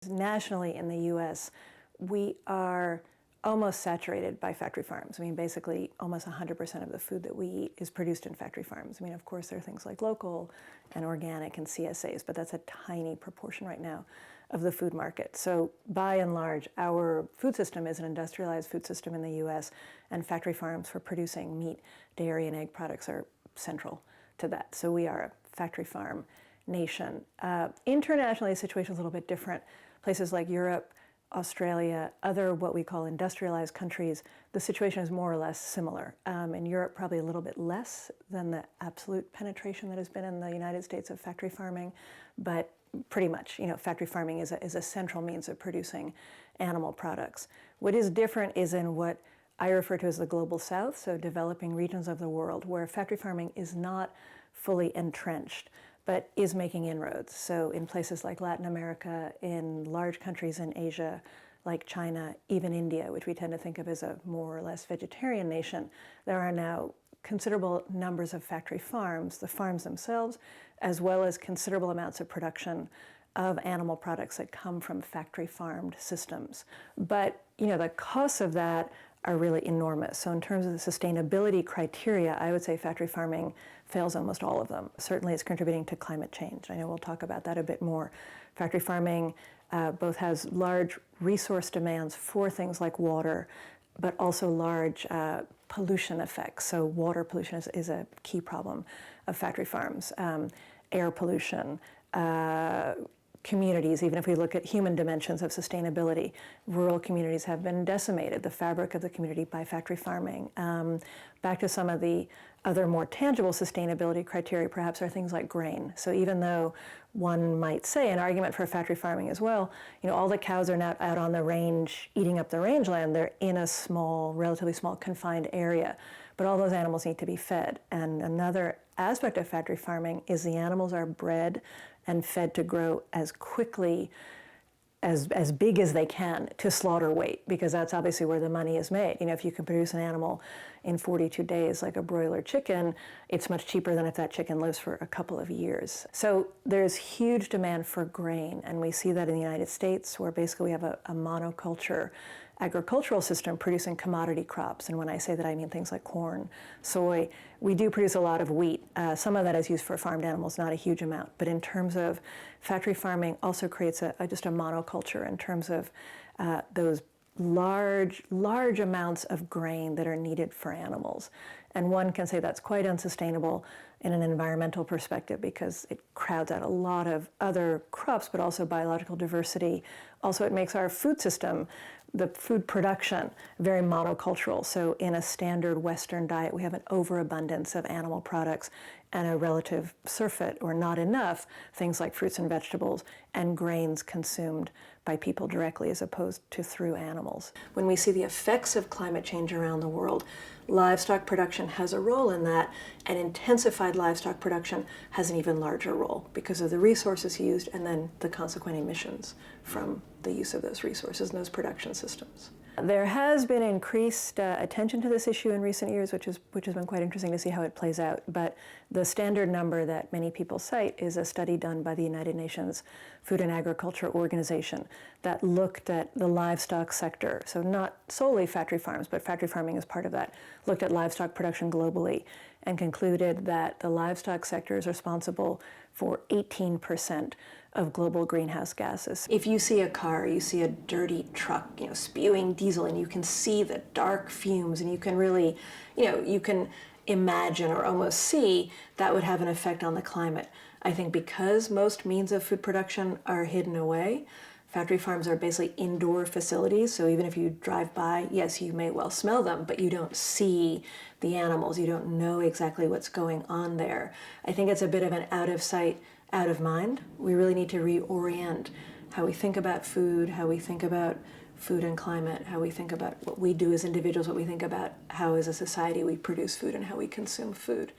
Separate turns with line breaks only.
nationally in the US, we are almost saturated by factory farms. I mean, basically almost 100% of the food that we eat is produced in factory farms. I mean, of course, there are things like local and organic and CSAs, but that's a tiny proportion right now of the food market. So by and large, our food system is an industrialized food system in the US, and factory farms for producing meat, dairy, and egg products are central to that. So we are a factory farm nation. Internationally, the situation is a little bit different. Places like Europe, Australia, other what we call industrialized countries, the situation is more or less similar. In Europe, probably a little bit less than the absolute penetration that has been in the United States of factory farming, but pretty much, factory farming is a central means of producing animal products. What is different is in what I refer to as the global south, so developing regions of the world, where factory farming is not fully entrenched, but is making inroads. So in places like Latin America, in large countries in Asia, like China, even India, which we tend to think of as a more or less vegetarian nation, there are now considerable numbers of factory farms, the farms themselves, as well as considerable amounts of production of animal products that come from factory farmed systems. But the costs of that are really enormous. So in terms of the sustainability criteria, I would say factory farming fails almost all of them. Certainly it's contributing to climate change. I know we'll talk about that a bit more. Factory farming both has large resource demands for things like water, but also large pollution effects. So water pollution is a key problem of factory farms. Air pollution, communities, even if we look at human dimensions of sustainability, rural communities have been decimated, the fabric of the community, by factory farming. Back to some of the other more tangible sustainability criteria, perhaps, are things like grain. So even though one might say an argument for factory farming as well, all the cows are not out on the range eating up the rangeland, they're in a small, relatively small, confined area. But all those animals need to be fed. And another aspect of factory farming is the animals are bred and fed to grow as quickly, as big as they can, to slaughter weight, because that's obviously where the money is made. If you can produce an animal in 42 days like a broiler chicken, it's much cheaper than if that chicken lives for a couple of years. So there's huge demand for grain, and we see that in the United States, where basically we have a monoculture agricultural system producing commodity crops. And when I say that, I mean things like corn, soy. We do produce a lot of wheat. Some of that is used for farmed animals, not a huge amount. But in terms of factory farming, also creates just a monoculture in terms of those large amounts of grain that are needed for animals. And one can say that's quite unsustainable in an environmental perspective, because it crowds out a lot of other crops, but also biological diversity. Also, it makes our food system, the food production, very monocultural. So in a standard Western diet, we have an overabundance of animal products and a relative surfeit, or not enough, things like fruits and vegetables and grains consumed by people directly as opposed to through animals. When we see the effects of climate change around the world, livestock production has a role in that, and intensified livestock production has an even larger role because of the resources used and then the consequent emissions from the use of those resources and those production systems. There has been increased attention to this issue in recent years, which has been quite interesting to see how it plays out. But the standard number that many people cite is a study done by the United Nations Food and Agriculture Organization that looked at the livestock sector. So not solely factory farms, but factory farming is part of that. Looked at livestock production globally and concluded that the livestock sector is responsible for 18% of global greenhouse gases. If you see a car, you see a dirty truck, spewing diesel, and you can see the dark fumes, and you can really, you can imagine or almost see that would have an effect on the climate. I think because most means of food production are hidden away, factory farms are basically indoor facilities, so even if you drive by, yes, you may well smell them, but you don't see the animals, you don't know exactly what's going on there. I think it's a bit of an out of sight, out of mind. We really need to reorient how we think about food, how we think about food and climate, how we think about what we do as individuals, what we think about how as a society we produce food and how we consume food.